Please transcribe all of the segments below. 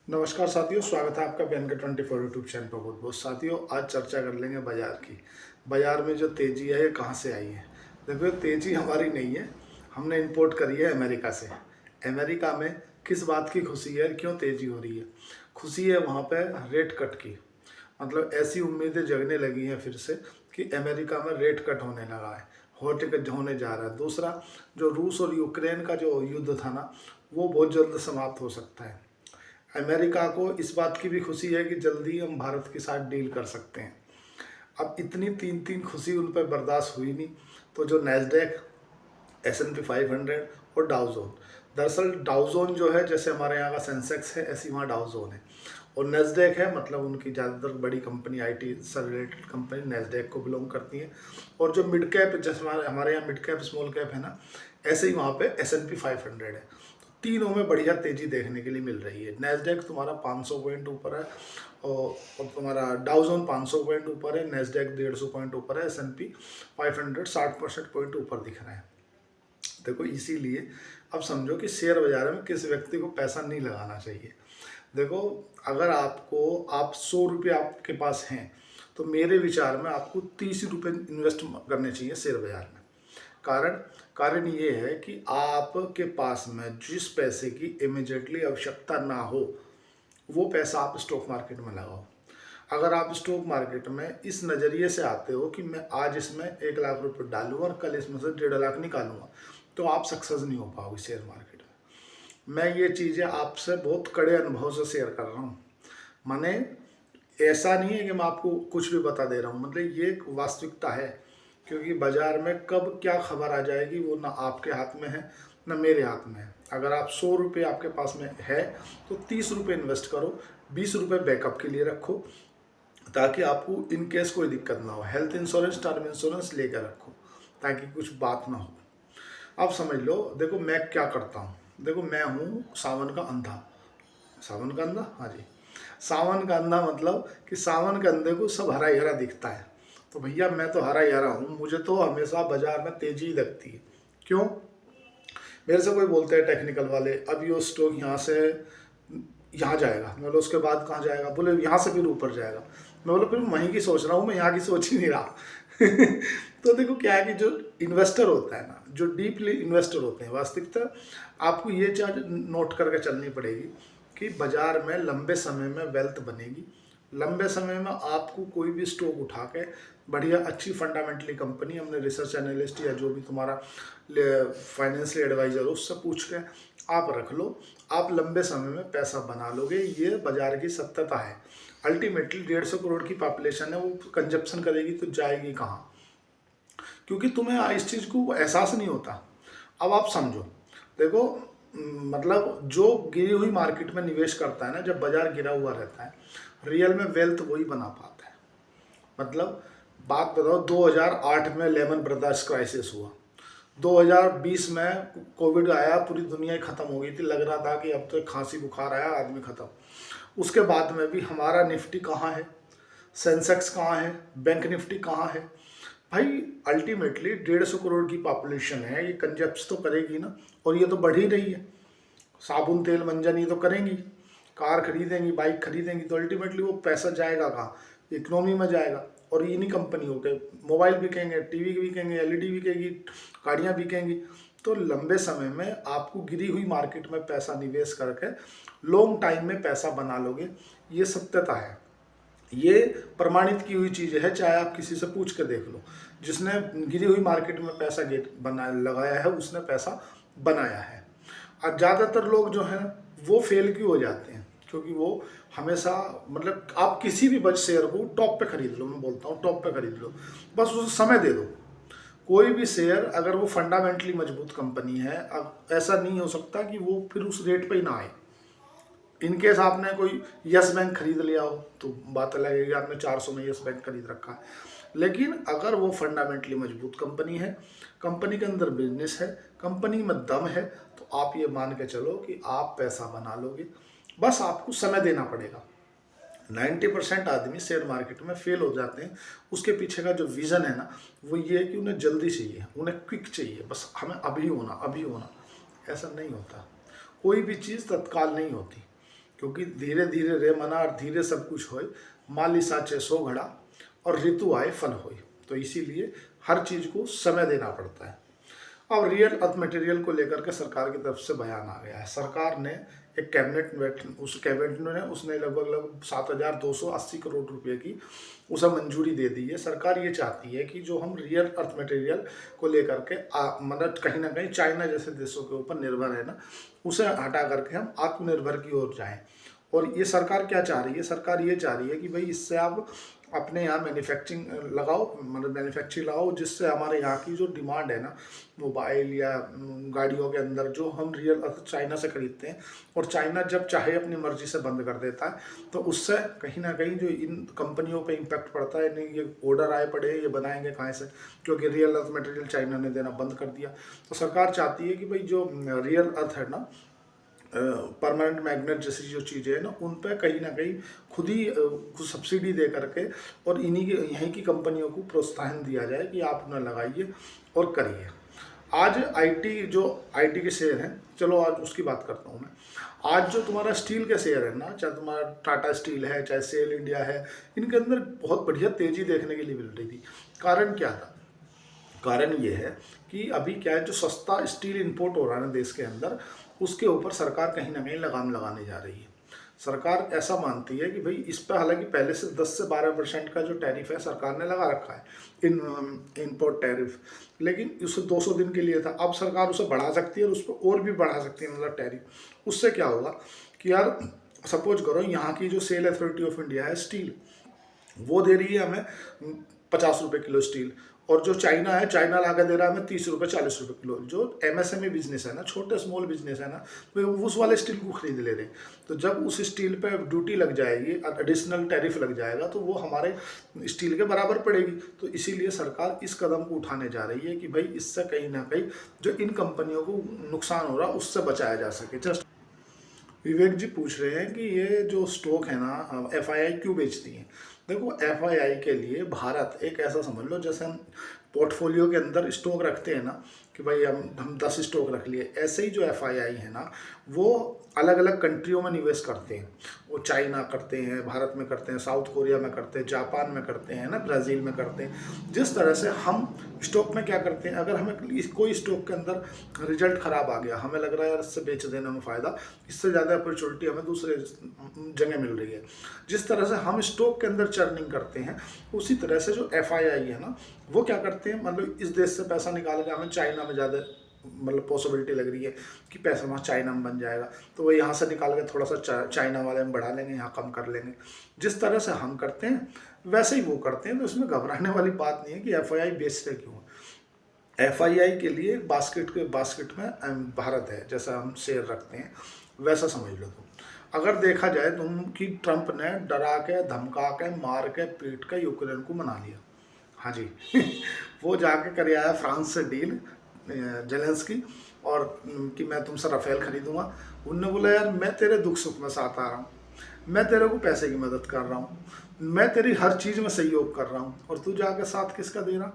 नमस्कार साथियों, स्वागत है आपका BNK 24 यूट्यूब चैनल पर। बहुत बहुत साथियों, आज चर्चा कर लेंगे बाजार की। बाजार में जो तेजी है ये कहाँ से आई है। देखो, तेजी हमारी नहीं है, हमने इंपोर्ट करी है अमेरिका से। अमेरिका में किस बात की खुशी है, क्यों तेजी हो रही है? खुशी है वहाँ पे रेट कट की। मतलब ऐसी उम्मीदें जगने लगी हैं फिर से कि अमेरिका में रेट कट होने लगा है, होने जा रहा है। दूसरा, जो रूस और यूक्रेन का जो युद्ध था ना, वो बहुत जल्द समाप्त हो सकता है। अमेरिका को इस बात की भी खुशी है कि जल्दी हम भारत के साथ डील कर सकते हैं। अब इतनी तीन तीन खुशी उन पर बर्दाश्त हुई नहीं, तो जो नैस्डैक, S&P 500 और डाउजोन, दरअसल डाउजोन जो है जैसे हमारे यहाँ का सेंसेक्स है, ऐसी वहाँ डाउजोन है। और नैस्डैक है, मतलब उनकी ज़्यादातर बड़ी कंपनी IT से रिलेटेड कंपनी नैस्डैक को बिलोंग करती है। और जो मिड कैप, जैसे हमारे यहाँ मिड कैप स्मॉल कैप है ना, ऐसे ही वहाँ पे S&P 500 है। तीनों में बढ़िया तेजी देखने के लिए मिल रही है। नैस्डैक तुम्हारा 500 पॉइंट ऊपर है, और तुम्हारा डाउजोन 500 पॉइंट ऊपर है, नैस्डैक 150 पॉइंट ऊपर है, S&P 500 60% पॉइंट ऊपर दिख रहा है। देखो, इसीलिए अब समझो कि शेयर बाजार में किस व्यक्ति को पैसा नहीं लगाना चाहिए। देखो, अगर आप 100 रुपये आपके पास हैं, तो मेरे विचार में आपको 30 रुपये इन्वेस्ट करने चाहिए शेयर बाजार में। कारण कारण ये है कि आपके पास में जिस पैसे की इमीडिएटली आवश्यकता ना हो, वो पैसा आप स्टॉक मार्केट में लगाओ। अगर आप स्टॉक मार्केट में इस नज़रिए से आते हो कि मैं आज इसमें 1 लाख रुपए डालूंगा और कल इसमें से 1.5 लाख निकालूंगा, तो आप सक्सेस नहीं हो पाओगे शेयर मार्केट में। मैं ये चीज़ें आपसे बहुत कड़े अनुभव से शेयर कर रहा हूँ। माने ऐसा नहीं है कि मैं आपको कुछ भी बता दे रहा हूँ, मतलब ये एक वास्तविकता है। क्योंकि बाजार में कब क्या खबर आ जाएगी वो ना आपके हाथ में है ना मेरे हाथ में है। अगर आप 100 रुपये आपके पास में है, तो 30 रुपये इन्वेस्ट करो, 20 रुपये बैकअप के लिए रखो, ताकि आपको इन केस कोई दिक्कत ना हो। हेल्थ इंश्योरेंस, टर्म इंश्योरेंस लेकर रखो, ताकि कुछ बात ना हो। अब समझ लो, देखो मैं क्या करता हूँ। देखो, मैं हूँ सावन का अंधा। सावन का अंधा, हाँ जी। सावन का अंधा मतलब कि सावन के अंधे को सब हरा ही हरा दिखता है। तो भैया, मैं तो हरा ही हरा हूँ, मुझे तो हमेशा बाजार में तेजी ही दिखती है। क्यों? मेरे से कोई बोलते हैं टेक्निकल वाले, अब ये स्टॉक यहाँ से यहाँ जाएगा, मैं बोला उसके बाद कहाँ जाएगा? बोले यहाँ से फिर ऊपर जाएगा। मैं बोला फिर वहीं की सोच रहा हूँ, मैं यहाँ की सोच ही नहीं रहा। तो देखो क्या है कि जो इन्वेस्टर होता है ना, जो डीपली इन्वेस्टर होते हैं, वास्तविकता आपको ये चीज नोट करके चलनी पड़ेगी कि बाजार में लंबे समय में वेल्थ बनेगी। लंबे समय में आपको कोई भी स्टॉक उठा के बढ़िया अच्छी फंडामेंटली कंपनी, हमने रिसर्च एनालिस्ट या जो भी तुम्हारा फाइनेंशियल एडवाइजर हो उससे पूछ के आप रख लो, आप लंबे समय में पैसा बना लोगे। ये बाजार की सत्यता है। अल्टीमेटली 150 करोड़ की पॉपुलेशन है, वो कंजप्शन करेगी तो जाएगी कहाँ? क्योंकि तुम्हें इस चीज़ को एहसास नहीं होता। अब आप समझो, देखो, मतलब जो गिरी हुई मार्केट में निवेश करता है ना, जब बाजार गिरा हुआ रहता है, रियल में वेल्थ वही बना पाता है। मतलब बात बताओ, 2008 में लेमन ब्रदर्स क्राइसिस हुआ, 2020 में कोविड आया, पूरी दुनिया ही खत्म हो गई थी, लग रहा था कि अब तो खांसी बुखार आया, आदमी खत्म। उसके बाद में भी हमारा निफ्टी कहाँ है, सेंसेक्स कहाँ है, बैंक निफ्टी कहाँ है? भाई, अल्टीमेटली 150 करोड़ की पॉपुलेशन है, ये कंजप्स तो करेगी ना, और ये तो बढ़ ही रही है। साबुन तेल मंजन ये तो करेंगी, कार खरीदेंगी, बाइक खरीदेंगी, तो अल्टीमेटली वो पैसा जाएगा कहाँ? इकोनॉमी में जाएगा। और इन्हीं कंपनियों के मोबाइल बिकेंगे, टीवी बिकेंगे, LED बिकेगी, गाड़ियाँ बिकेंगी। तो लंबे समय में आपको गिरी हुई मार्केट में पैसा निवेश करके लॉन्ग टाइम में पैसा बना लोगे, ये सत्यता है। ये प्रमाणित की हुई चीज़ है, चाहे आप किसी से पूछ कर देख लो। जिसने गिरी हुई मार्केट में पैसा लगाया है, उसने पैसा बनाया है। और ज़्यादातर लोग जो हैं वो फेल क्यों हो जाते हैं? क्योंकि वो हमेशा, मतलब आप किसी भी बच शेयर को टॉप पे खरीद लो, मैं बोलता हूँ टॉप पे खरीद लो, बस उसे समय दे दो। कोई भी शेयर अगर वो फंडामेंटली मजबूत कंपनी है, अब ऐसा नहीं हो सकता कि वो फिर उस रेट पे ही ना आए। इनकेस आपने कोई यस बैंक खरीद लिया हो तो बात अलग है कि आपने 400 में यस बैंक खरीद रखा है, लेकिन अगर वो फंडामेंटली मजबूत कंपनी है, कंपनी के अंदर बिजनेस है, कंपनी में दम है, तो आप ये मान के चलो कि आप पैसा बना लोगे। बस आपको समय देना पड़ेगा। 90% आदमी शेयर मार्केट में फेल हो जाते हैं। उसके पीछे का जो विज़न है ना, वो ये है कि उन्हें जल्दी चाहिए, उन्हें क्विक चाहिए, बस हमें अभी होना, अभी होना। ऐसा नहीं होता, कोई भी चीज़ तत्काल नहीं होती। क्योंकि धीरे धीरे रे मना और धीरे सब कुछ होए, माली साचे सो घड़ा और ऋतु आए फल होए। तो इसीलिए हर चीज़ को समय देना पड़ता है। अब रियल अर्थ मटेरियल को लेकर के सरकार की तरफ से बयान आ गया है। सरकार ने एक कैबिनेट बैठ उस कैबिनेट ने उसने लगभग 7,280 करोड़ रुपए की उसे मंजूरी दे दी है। सरकार ये चाहती है कि जो हम रियल अर्थ मटेरियल को लेकर के मतलब कहीं ना कहीं चाइना जैसे देशों के ऊपर निर्भर है ना, उसे हटा करके हम आत्मनिर्भर की ओर जाएं। और ये सरकार क्या चाह रही है? सरकार ये चाह रही है कि भाई इससे आप अपने यहाँ मैन्युफैक्चरिंग लगाओ, मतलब मैन्युफैक्चरिंग लगाओ, जिससे हमारे यहाँ की जो डिमांड है ना मोबाइल या गाड़ियों के अंदर, जो हम रियल अर्थ चाइना से खरीदते हैं और चाइना जब चाहे अपनी मर्जी से बंद कर देता है, तो उससे कहीं ना कहीं जो इन कंपनियों पे इम्पैक्ट पड़ता है। नहीं, ये ऑर्डर आए पड़े, ये बनाएंगे कहाँ से, क्योंकि रियल अर्थ मटेरियल चाइना ने देना बंद कर दिया। तो सरकार चाहती है कि भाई जो रियल अर्थ है ना, परमानेंट मैग्नेट जैसी जो चीज़ें हैं ना, उन पर कहीं ना कहीं खुद ही कुछ सब्सिडी दे करके और यहीं की कंपनियों को प्रोत्साहन दिया जाए कि आप उन्हें लगाइए और करिए। आज आईटी के शेयर हैं, चलो आज उसकी बात करता हूँ मैं। आज जो तुम्हारा स्टील के शेयर है ना, चाहे तुम्हारा टाटा स्टील है, चाहे सेल इंडिया है, इनके अंदर बहुत बढ़िया तेज़ी देखने के लिए मिल रही थी। कारण क्या था? कारण ये है कि अभी क्या है, जो सस्ता स्टील इंपोर्ट हो रहा है ना देश के अंदर, उसके ऊपर सरकार कहीं ना कहीं लगाम लगाने जा रही है। सरकार ऐसा मानती है कि भाई इस पर हालांकि पहले से 10 से 12% का जो टैरिफ है सरकार ने लगा रखा है इम्पोर्ट टैरिफ, लेकिन उसे 200 दिन के लिए था। अब सरकार उसे बढ़ा सकती है और उस पर और भी बढ़ा सकती है, मतलब टैरिफ। उससे क्या होगा कि यार सपोज करो यहाँ की जो सेल अथॉरिटी ऑफ इंडिया है स्टील, वो दे रही है हमें 50 रुपये किलो स्टील, और जो चाइना है, चाइना ला के दे रहा है हमें 30 रुपये 40 रुपये किलो। जो एमएसएमई बिजनेस है ना, छोटे स्मॉल बिजनेस है ना, तो उस वाले स्टील को खरीद ले रहे हैं। तो जब उस स्टील पे ड्यूटी लग जाएगी, एडिशनल टैरिफ लग जाएगा, तो वो हमारे स्टील के बराबर पड़ेगी। तो इसीलिए सरकार इस कदम को उठाने जा रही है कि भाई इससे कहीं ना कहीं जो इन कंपनियों को नुकसान हो रहा है उससे बचाया जा सके। जस्ट विवेक जी पूछ रहे हैं कि ये जो स्टॉक है ना एफआईआई क्यों बेचती है। देखो, एफआईआई के लिए भारत एक ऐसा समझ लो जैसे हम पोर्टफोलियो के अंदर स्टॉक रखते हैं ना, कि भाई हम 10 स्टॉक रख लिए, ऐसे ही जो एफआईआई है ना वो अलग अलग कंट्रियों में निवेश करते हैं। वो चाइना करते हैं, भारत में करते हैं, साउथ कोरिया में करते हैं, जापान में करते हैं ना, ब्राज़ील में करते हैं। जिस तरह से हम स्टॉक में क्या करते हैं, अगर हमें कोई स्टॉक के अंदर रिजल्ट ख़राब आ गया, हमें लग रहा है यार इससे बेच देने में फ़ायदा, इससे ज़्यादा अपॉर्चुनिटी हमें दूसरे जगह मिल रही है। जिस तरह से हम स्टॉक के अंदर चर्निंग करते हैं, उसी तरह से जो एफआईआई है ना वो क्या करते हैं, मतलब इस देश से पैसा निकाल के हमें चाइना में ज़्यादा मतलब पॉसिबिलिटी लग रही है कि पैसा वहाँ चाइना में बन जाएगा, तो वो यहाँ से निकाल के थोड़ा सा चाइना वाले में बढ़ा लेंगे, यहाँ कम कर लेंगे। जिस तरह से हम करते हैं वैसे ही वो करते हैं। तो इसमें घबराने वाली बात नहीं है कि एफआईआई बेचते क्यों है। एफआईआई के लिए बास्केट में भारत है, जैसा हम शेयर रखते हैं वैसा समझ लो तुम। अगर देखा जाए तुम कि ट्रंप ने डरा के, धमका के, मार के, पीट के यूक्रेन को मना लिया। हाँ जी वो जाके कर आया फ्रांस से डील जेलेंस्की, और कि मैं तुमसे राफेल खरीदूंगा। उनने बोला यार मैं तेरे दुख सुख में साथ आ रहा हूँ, मैं तेरे को पैसे की मदद कर रहा हूँ, मैं तेरी हर चीज़ में सहयोग कर रहा हूँ, और तू जाकर साथ किसका दे रहा?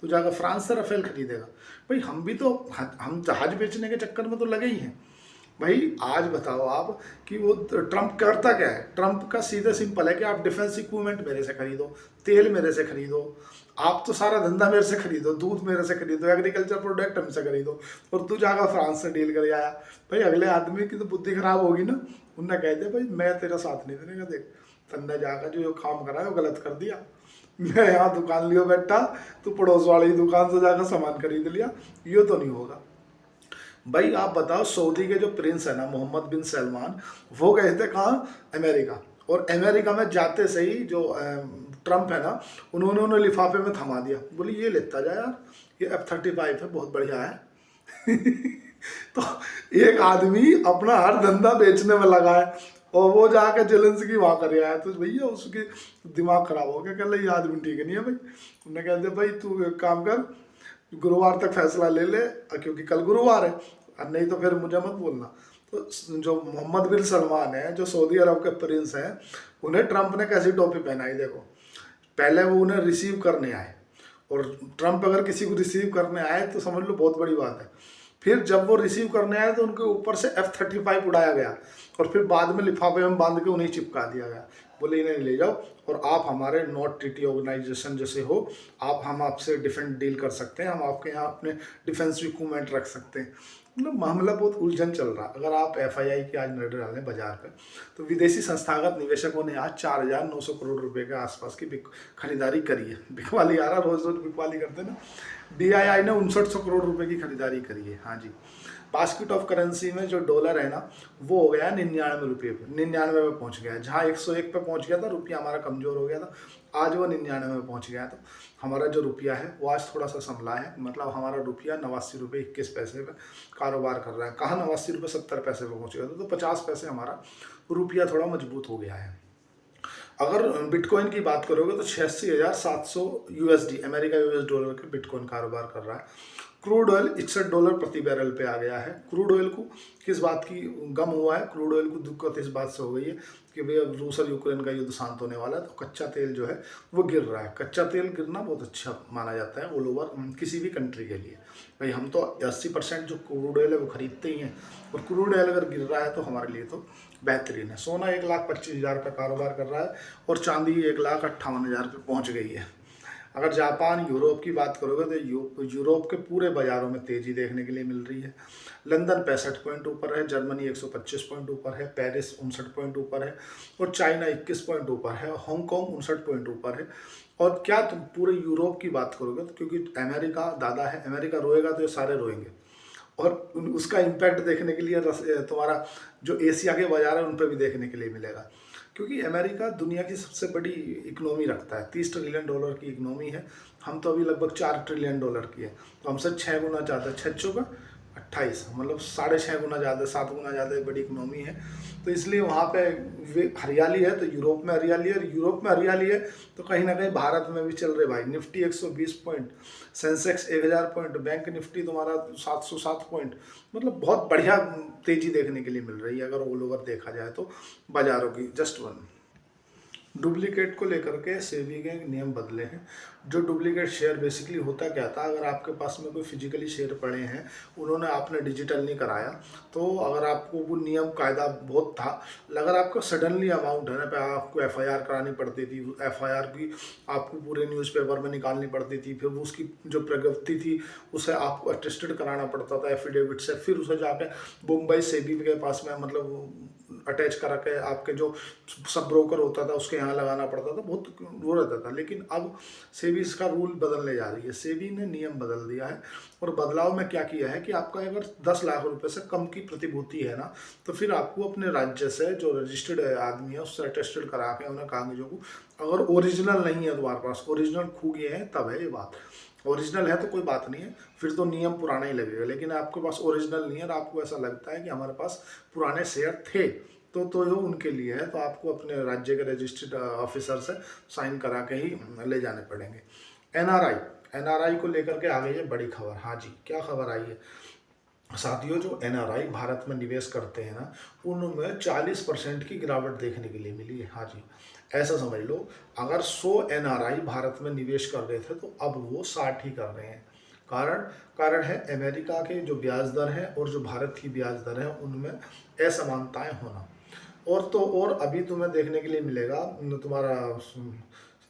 तू जाकर फ्रांस से राफेल खरीदेगा? भाई हम भी तो हम जहाज बेचने के चक्कर में तो लगे ही हैं भाई। आज बताओ आप कि वो ट्रंप करता क्या है? ट्रंप का सीधे सिंपल है कि आप डिफेंस इक्विपमेंट मेरे से खरीदो, तेल मेरे से खरीदो, आप तो सारा धंधा मेरे से खरीदो, दूध मेरे से खरीदो, एग्रीकल्चर प्रोडक्ट हमसे खरीदो, और तू जाकर फ्रांस से डील कर आया। भाई अगले आदमी की तो बुद्धि खराब होगी ना, उनने कह दिया भाई मैं तेरा साथ नहीं देने का, देख तन्ने जाकर जो काम करा है वो गलत कर दिया। मैं यहाँ दुकान लियो बैठा, तू पड़ोस वाली दुकान से जाकर सामान खरीद लिया, ये तो नहीं होगा। भाई आप बताओ, सऊदी के जो प्रिंस है ना मोहम्मद बिन सलमान, वो गए थे कहाँ? अमेरिका। और अमेरिका में जाते से ही जो ट्रंप है ना, उन्होंने उन्हें लिफाफे में थमा दिया, बोली ये लेता जा यार, ये F-35 है, बहुत बढ़िया है तो एक आदमी अपना हर धंधा बेचने में लगा है, और वो जाके जेलेंस्की वहाँ कर आया। तो भैया उसके दिमाग खराब हो गया, कह ले ये आदमी ठीक नहीं है भाई। उन्होंने कह दिया भाई तू एक काम कर, गुरुवार तक फैसला ले ले, क्योंकि कल गुरुवार है, और नहीं तो फिर मुझे मत बोलना। तो जो मोहम्मद बिन सलमान है, जो सऊदी अरब के प्रिंस हैं, उन्हें ट्रंप ने कैसी टोपी पहनाई देखो। पहले वो उन्हें रिसीव करने आए, और ट्रंप अगर किसी को रिसीव करने आए तो समझ लो बहुत बड़ी बात है। फिर जब वो रिसीव करने आए तो उनके ऊपर से F-35 उड़ाया गया, और फिर बाद में लिफाफे में बांध के उन्हें चिपका दिया गया, बोले इन्हें ले जाओ और आप हमारे नॉट ट्रीटी ऑर्गेनाइजेशन जैसे हो, हम आपसे डिफेंस डील कर सकते हैं, हम आपके यहाँ अपने डिफेंस रिक्रूटमेंट रख सकते हैं। मतलब मामला बहुत उलझन चल रहा। अगर आप FII की आज नजर डालें बाजार पे, तो विदेशी संस्थागत निवेशकों ने आज 4,900 करोड़ रुपए के आसपास की खरीदारी करी है। बिकवाली आ रहा, रोज रोज बिकवाली करते ना। DII ने 5900 करोड़ रुपए की खरीदारी करी है। हाँ जी, बास्केट ऑफ करेंसी में जो डॉलर है ना, वो हो गया 99 रुपये पे, 99 पे पहुंच गया। जहाँ 101 पे पहुंच गया था, रुपया हमारा कमजोर हो गया था, आज वो 99 में पहुंच गया। तो हमारा जो रुपया है वो आज थोड़ा सा संभला है, मतलब हमारा रुपया 89 रुपये 21 पैसे पे कारोबार कर रहा है। कहाँ 89 रुपये 70 पैसे पे पहुंच गया था, तो 50 पैसे हमारा रुपया थोड़ा मजबूत हो गया है। अगर बिटकॉइन की बात करोगे तो 86,700 USD अमेरिका US डॉलर के बिटकॉइन कारोबार कर रहा है। क्रूड ऑयल $61 प्रति बैरल पे आ गया है। क्रूड ऑयल को किस बात की गम हुआ है, क्रूड ऑयल को दिक्कत इस बात से हो गई है कि भाई अब रूस और यूक्रेन का युद्ध शांत होने वाला है, तो कच्चा तेल जो है वो गिर रहा है। कच्चा तेल गिरना बहुत अच्छा माना जाता है ऑल ओवर किसी भी कंट्री के लिए। भाई हम तो 80% जो क्रूड ऑयल है वो खरीदते ही हैं, और क्रूड ऑयल अगर गिर रहा है तो हमारे लिए तो बेहतरीन है। सोना 1,25,000 का कारोबार कर रहा है, और चांदी 1,58,000 पे पहुँच गई है। अगर जापान यूरोप की बात करोगे तो यूरोप के पूरे बाज़ारों में तेज़ी देखने के लिए मिल रही है। लंदन 65 पॉइंट ऊपर है, जर्मनी 125 पॉइंट ऊपर है, पेरिस 59 पॉइंट ऊपर है, और चाइना 21 पॉइंट ऊपर है, हांगकांग 59 पॉइंट ऊपर है। और क्या तुम पूरे यूरोप की बात करोगे तो क्योंकि अमेरिका दादा है, अमेरिका रोएगा तो ये सारे रोएंगे, और उसका इम्पैक्ट देखने के लिए तुम्हारा जो एशिया के बाजार है उन पर भी देखने के लिए मिलेगा। क्योंकि अमेरिका दुनिया की सबसे बड़ी इकोनॉमी रखता है, $30 ट्रिलियन की इकोनॉमी है। हम तो अभी लगभग $4 ट्रिलियन की है, तो हमसे 6 गुना ज़्यादा, 6 का 28, मतलब 6.5 गुना ज़्यादा, 7 गुना ज़्यादा बड़ी इकोनॉमी है। तो इसलिए वहाँ पे हरियाली है, तो यूरोप में हरियाली है, और यूरोप में हरियाली है तो कहीं ना कहीं भारत में भी चल रहे भाई। Nifty 120 point, Sensex 1000 point, bank Nifty तुम्हारा 707 पॉइंट, मतलब बहुत बढ़िया तेजी देखने के लिए मिल रही है अगर ऑल ओवर देखा जाए तो बाजारों की। जस्ट वन डुप्लीकेट को लेकर के सेबी के नियम बदले हैं। जो डुप्लीकेट शेयर बेसिकली होता क्या था, अगर आपके पास में कोई फिजिकली शेयर पड़े हैं, उन्होंने आपने डिजिटल नहीं कराया, तो अगर आपको वो नियम कायदा बहुत था, अगर आपका सडनली अमाउंट है ना, आपको FIR करानी पड़ती थी, FIR भी आपको पूरे न्यूज़पेपर में निकालनी पड़ती थी, फिर वो उसकी जो प्रगति थी उसे आपको अटेस्टेड कराना पड़ता था एफिडेविट से, फिर उसे जाके मुंबई सेबी के पास में मतलब अटैच करा के आपके जो सब ब्रोकर होता था उसके यहाँ लगाना पड़ता था, बहुत वो रहता था। लेकिन अब सेबी इसका रूल बदलने जा रही है, सेबी ने नियम बदल दिया है, और बदलाव में क्या किया है कि आपका अगर 10 लाख रुपए से कम की प्रतिभूति है ना, तो फिर आपको अपने राज्य से जो रजिस्टर्ड आदमी है उससे अटेस्टेड करा के उन्हें कागजों को, अगर ओरिजिनल नहीं है तुम्हारे पास, ओरिजिनल खो गए हैं तब है ये बात, ओरिजिनल है तो कोई बात नहीं है, फिर तो नियम पुराना ही लगेगा। लेकिन आपके पास ओरिजिनल नहीं है और आपको ऐसा लगता है कि हमारे पास पुराने शेयर थे, तो जो उनके लिए है, तो आपको अपने राज्य के रजिस्टर्ड ऑफिसर से साइन करा के ही ले जाने पड़ेंगे। NRI को लेकर के आ गई है बड़ी खबर। हाँ जी, क्या खबर आई है साथियों, जो NRI भारत में निवेश करते हैं ना, उनमें 40% की गिरावट देखने के लिए मिली है। हाँ जी, ऐसा समझ लो, अगर 100 NRI भारत में निवेश कर रहे थे तो अब वो 60 ही कर रहे हैं। कारण है अमेरिका के जो ब्याज दर है और जो भारत की ब्याज दर है उनमें असमानताएं होना। और अभी तुम्हें देखने के लिए मिलेगा तुम्हारा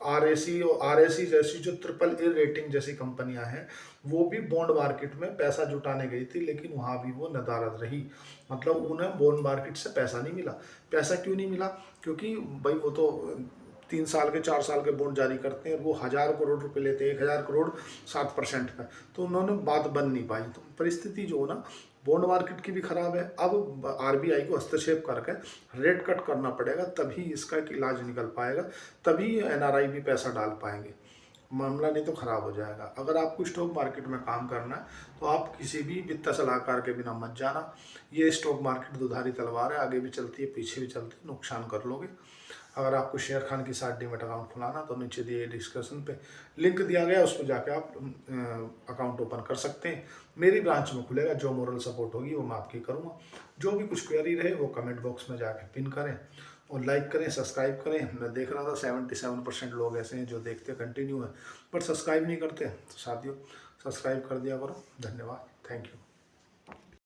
RAC जैसी जो AAA रेटिंग जैसी कंपनियां हैं, वो भी बॉन्ड मार्केट में पैसा जुटाने गई थी, लेकिन वहाँ भी वो नदारद रही, मतलब उन्हें बॉन्ड मार्केट से पैसा नहीं मिला। पैसा क्यों नहीं मिला? क्योंकि भाई वो तो 3 साल के 4 साल के बॉन्ड जारी करते हैं, और वो 1000 करोड़ रुपए लेते हैं, 1000 करोड़ 7% का, तो उन्होंने बात बन नहीं पाई। तो परिस्थिति जो ना बॉन्ड मार्केट की भी खराब है। अब RBI को हस्तक्षेप करके रेट कट करना पड़ेगा, तभी इसका एक इलाज निकल पाएगा, तभी NRI भी पैसा डाल पाएंगे, मामला नहीं तो खराब हो जाएगा। अगर आपको स्टॉक मार्केट में काम करना है तो आप किसी भी वित्त सलाहकार के बिना मत जाना। ये स्टॉक मार्केट दुधारी तलवार है, आगे भी चलती है पीछे भी चलती है, नुकसान कर लोगे। अगर आपको शेयर खान की साथ डीमेट अकाउंट खुलाना तो नीचे दिए डिस्क्रिप्शन पे लिंक दिया गया, उस पर जाके आप अकाउंट ओपन कर सकते हैं। मेरी ब्रांच में खुलेगा, जो मोरल सपोर्ट होगी वो मैं आपकी करूँगा। जो भी कुछ क्वेरी रहे वो कमेंट बॉक्स में जाके पिन करें, और लाइक करें, सब्सक्राइब करें। मैं देख रहा था 77% लोग ऐसे हैं जो देखते कंटिन्यू है, पर सब्सक्राइब नहीं करते, तो साथियों सब्सक्राइब कर दिया करो। धन्यवाद, थैंक यू।